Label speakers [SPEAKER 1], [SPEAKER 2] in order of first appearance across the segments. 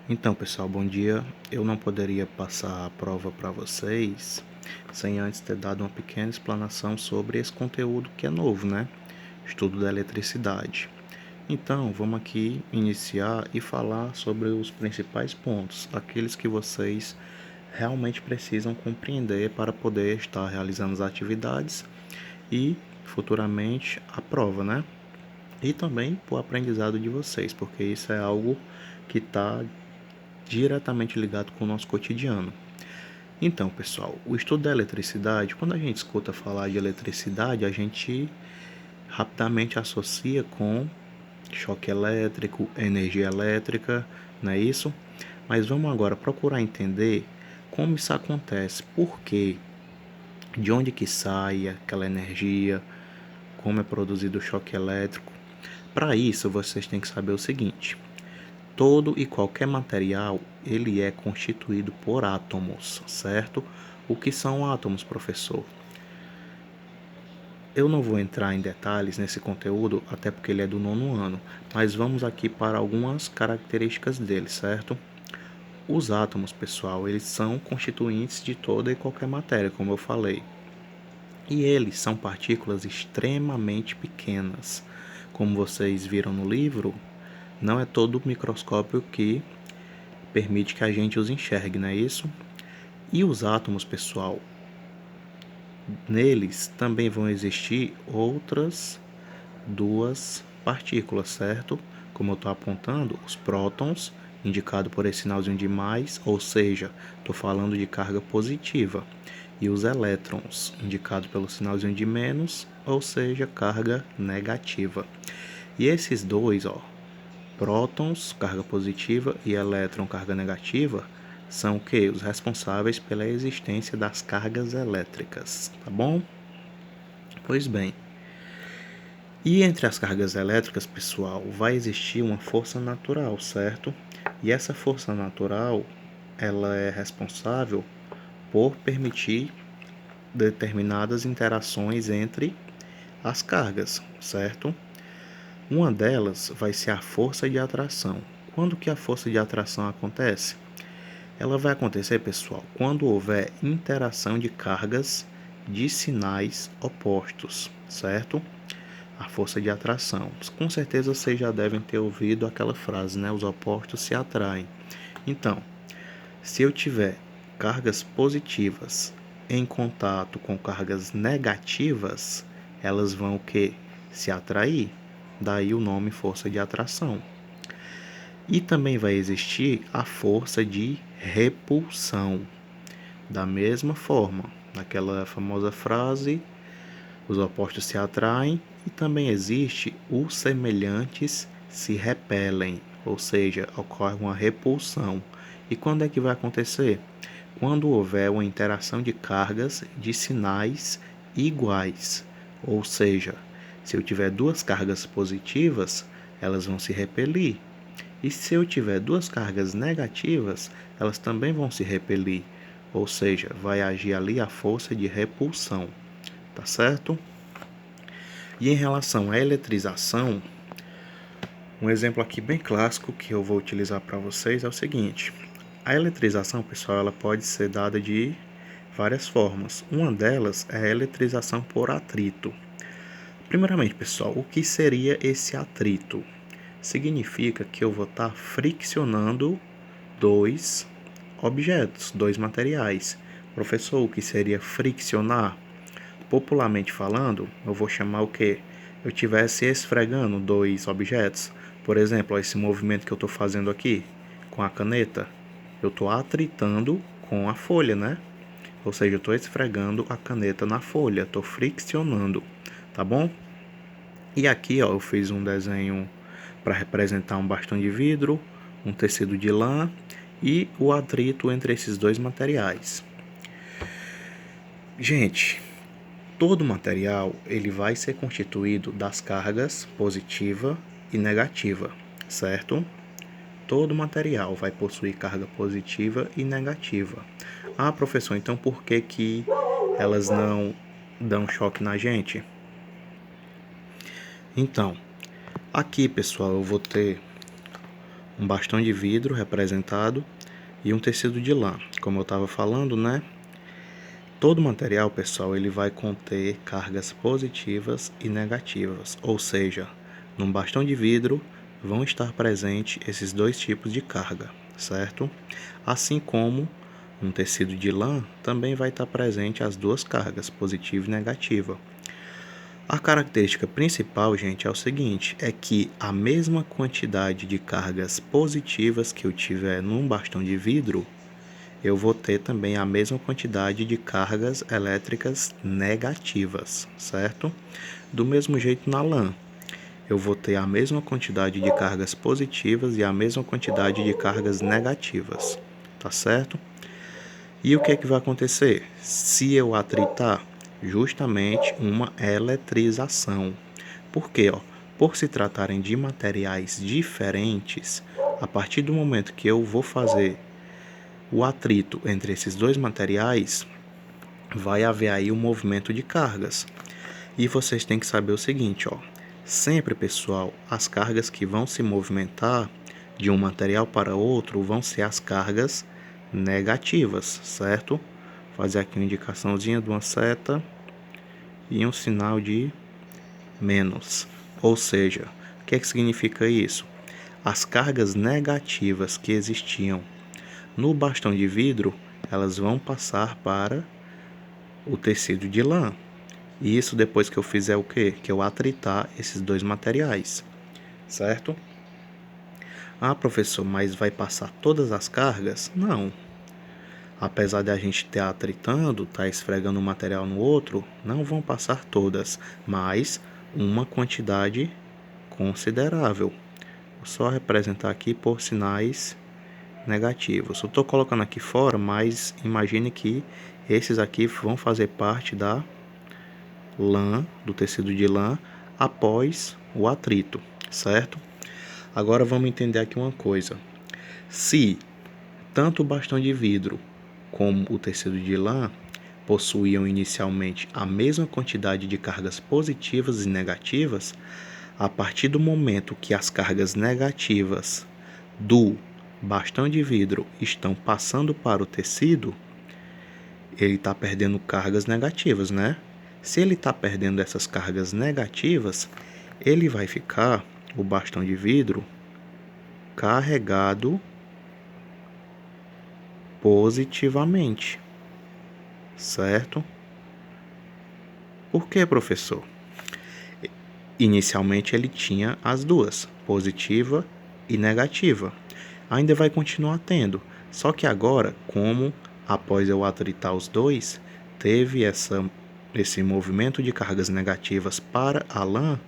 [SPEAKER 1] Então, pessoal, bom dia. Eu não poderia passar a prova para vocês sem antes ter dado uma pequena explanação sobre esse conteúdo que é novo, né? Estudo da eletricidade. Então, vamos aqui iniciar e falar sobre os principais pontos, aqueles que vocês realmente precisam compreender para poder estar realizando as atividades e futuramente a prova, né? E também para o aprendizado de vocês, porque isso é algo que está diretamente ligado com o nosso cotidiano. Então, pessoal, o estudo da eletricidade, quando a gente escuta falar de eletricidade, a gente rapidamente associa com choque elétrico, energia elétrica, não é isso? Mas vamos agora procurar entender como isso acontece, por quê, de onde que sai aquela energia, como é produzido o choque elétrico. Para isso, vocês têm que saber o seguinte: todo e qualquer material, ele é constituído por átomos, certo? O que são átomos, professor? Eu não vou entrar em detalhes nesse conteúdo, até porque ele é do nono ano, mas vamos aqui para algumas características dele, certo? Os átomos, pessoal, eles são constituintes de toda e qualquer matéria, como eu falei. E eles são partículas extremamente pequenas. Como vocês viram no livro, não é todo o microscópio que permite que a gente os enxergue, não é isso? E os átomos, pessoal, neles também vão existir outras duas partículas, certo? Como eu estou apontando, os prótons, indicado por esse sinalzinho de mais, ou seja, estou falando de carga positiva, e os elétrons, indicado pelo sinalzinho de menos, ou seja, carga negativa. E esses dois, prótons, carga positiva, e elétron, carga negativa, são o que? Os responsáveis pela existência das cargas elétricas, tá bom? Pois bem, e entre as cargas elétricas, pessoal, vai existir uma força natural, certo? E essa força natural, ela é responsável por permitir determinadas interações entre as cargas, certo? Uma delas vai ser a força de atração. Quando que a força de atração acontece? Ela vai acontecer, pessoal, quando houver interação de cargas de sinais opostos, certo? A força de atração. Com certeza vocês já devem ter ouvido aquela frase, né? Os opostos se atraem. Então, se eu tiver cargas positivas em contato com cargas negativas, elas vão o quê? Se atrair. Daí o nome força de atração. E também vai existir a força de repulsão. Da mesma forma, naquela famosa frase, os opostos se atraem, e também existe os semelhantes se repelem, ou seja, ocorre uma repulsão. E quando é que vai acontecer? Quando houver uma interação de cargas de sinais iguais, ou seja, se eu tiver duas cargas positivas, elas vão se repelir. E se eu tiver duas cargas negativas, elas também vão se repelir, ou seja, vai agir ali a força de repulsão, tá certo? E em relação à eletrização, um exemplo aqui bem clássico que eu vou utilizar para vocês é o seguinte: a eletrização, pessoal, ela pode ser dada de várias formas. Uma delas é a eletrização por atrito. Primeiramente, pessoal, o que seria esse atrito? Significa que eu vou estar friccionando dois objetos, dois materiais. Professor, o que seria friccionar? Popularmente falando, eu vou chamar o que? Eu estivesse esfregando dois objetos. Por exemplo, esse movimento que eu estou fazendo aqui com a caneta, eu estou atritando com a folha, né? Ou seja, eu estou esfregando a caneta na folha, estou friccionando, tá bom? E aqui, eu fiz um desenho para representar um bastão de vidro, um tecido de lã e o atrito entre esses dois materiais. Gente, todo material ele vai ser constituído das cargas positiva e negativa, certo? Todo material vai possuir carga positiva e negativa. Ah, professor, então por que que elas não dão choque na gente? Então, aqui, pessoal, eu vou ter um bastão de vidro representado e um tecido de lã. Como eu estava falando, né? Todo material, pessoal, ele vai conter cargas positivas e negativas, ou seja, num bastão de vidro vão estar presentes esses dois tipos de carga, certo? Assim como um tecido de lã também vai estar presente as duas cargas, positiva e negativa. A característica principal, gente, é o seguinte, é que a mesma quantidade de cargas positivas que eu tiver num bastão de vidro, eu vou ter também a mesma quantidade de cargas elétricas negativas, certo? Do mesmo jeito na lã, eu vou ter a mesma quantidade de cargas positivas e a mesma quantidade de cargas negativas, tá certo? E o que é que vai acontecer? Se eu atritar, justamente uma eletrização. Por quê? Por se tratarem de materiais diferentes, a partir do momento que eu vou fazer o atrito entre esses dois materiais, vai haver aí um movimento de cargas. E vocês têm que saber o seguinte, sempre, pessoal, as cargas que vão se movimentar de um material para outro vão ser as cargas negativas, certo? Fazer aqui uma indicaçãozinha de uma seta e um sinal de menos. Ou seja, o que é que significa isso? As cargas negativas que existiam no bastão de vidro, elas vão passar para o tecido de lã. E isso depois que eu fizer o quê? Que eu atritar esses dois materiais, certo? Ah, professor, mas vai passar todas as cargas? Não. Apesar de a gente estar atritando, estar esfregando um material no outro, não vão passar todas, mas uma quantidade considerável. Vou só representar aqui por sinais negativos. Eu estou colocando aqui fora, mas imagine que esses aqui vão fazer parte da lã, do tecido de lã, após o atrito, certo? Agora vamos entender aqui uma coisa. Se tanto o bastão de vidro como o tecido de lã possuíam inicialmente a mesma quantidade de cargas positivas e negativas, a partir do momento que as cargas negativas do bastão de vidro estão passando para o tecido, ele está perdendo cargas negativas, né? Se ele está perdendo essas cargas negativas, ele vai ficar, o bastão de vidro, carregado positivamente, certo? Por que, professor? Inicialmente ele tinha as duas, positiva e negativa. Ainda vai continuar tendo, só que agora, como após eu atritar os dois, teve esse movimento de cargas negativas para a lã,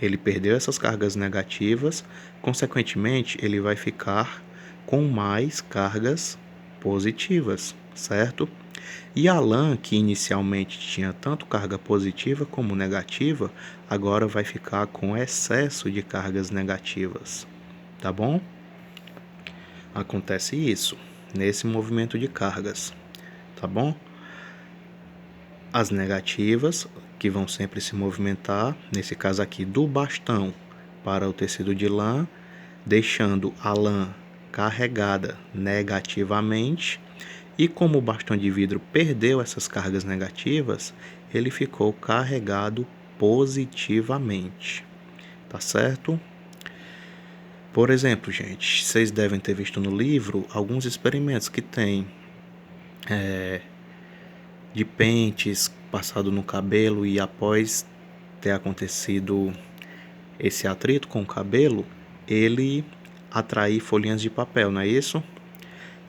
[SPEAKER 1] ele perdeu essas cargas negativas, consequentemente ele vai ficar com mais cargas positivas, certo? E a lã, que inicialmente tinha tanto carga positiva como negativa, agora vai ficar com excesso de cargas negativas, tá bom? Acontece isso nesse movimento de cargas, tá bom? As negativas, que vão sempre se movimentar, nesse caso aqui do bastão para o tecido de lã, deixando a lã carregada negativamente. E como o bastão de vidro perdeu essas cargas negativas, ele ficou carregado positivamente, tá certo? Por exemplo, gente, vocês devem ter visto no livro alguns experimentos que tem de pentes passado no cabelo e após ter acontecido esse atrito com o cabelo, ele atrair folhinhas de papel, não é isso?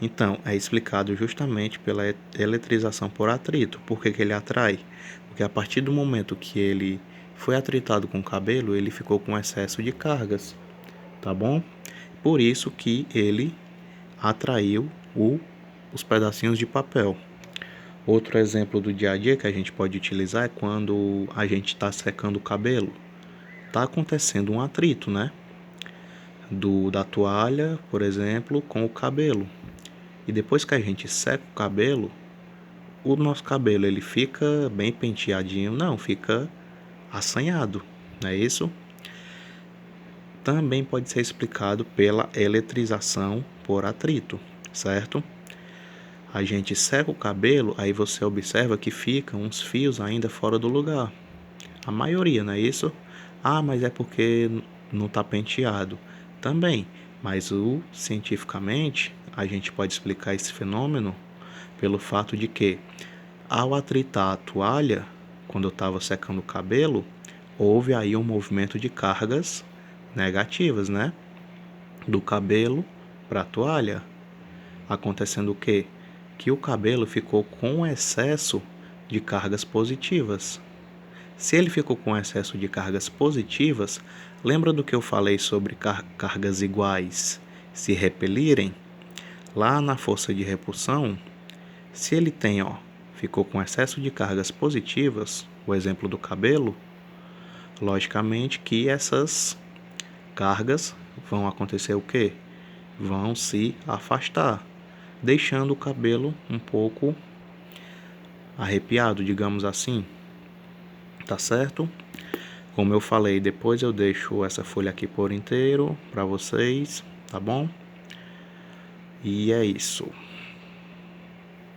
[SPEAKER 1] Então, é explicado justamente pela eletrização por atrito. Por que ele atrai? Porque a partir do momento que ele foi atritado com o cabelo, ele ficou com excesso de cargas, tá bom? Por isso que ele atraiu os pedacinhos de papel. Outro exemplo do dia a dia que a gente pode utilizar é quando a gente está secando o cabelo. Está acontecendo um atrito, né? Da toalha, por exemplo, com o cabelo. E depois que a gente seca o cabelo, o nosso cabelo ele fica bem penteadinho, não, fica assanhado, não é isso? também pode ser explicado pela eletrização por atrito, certo? A gente seca o cabelo, aí você observa que ficam uns fios ainda fora do lugar. A maioria, não é isso? Ah, mas é porque não está penteado. Também, mas cientificamente a gente pode explicar esse fenômeno pelo fato de que, ao atritar a toalha, quando eu estava secando o cabelo, houve aí um movimento de cargas negativas, né? Do cabelo para a toalha. Acontecendo o quê? Que o cabelo ficou com excesso de cargas positivas. Se ele ficou com excesso de cargas positivas, lembra do que eu falei sobre cargas iguais se repelirem? Lá na força de repulsão, se ele ficou com excesso de cargas positivas, o exemplo do cabelo, logicamente que essas cargas vão acontecer o quê? Vão se afastar, deixando o cabelo um pouco arrepiado, digamos assim. Tá certo? Como eu falei, depois eu deixo essa folha aqui por inteiro para vocês, tá bom? E é isso.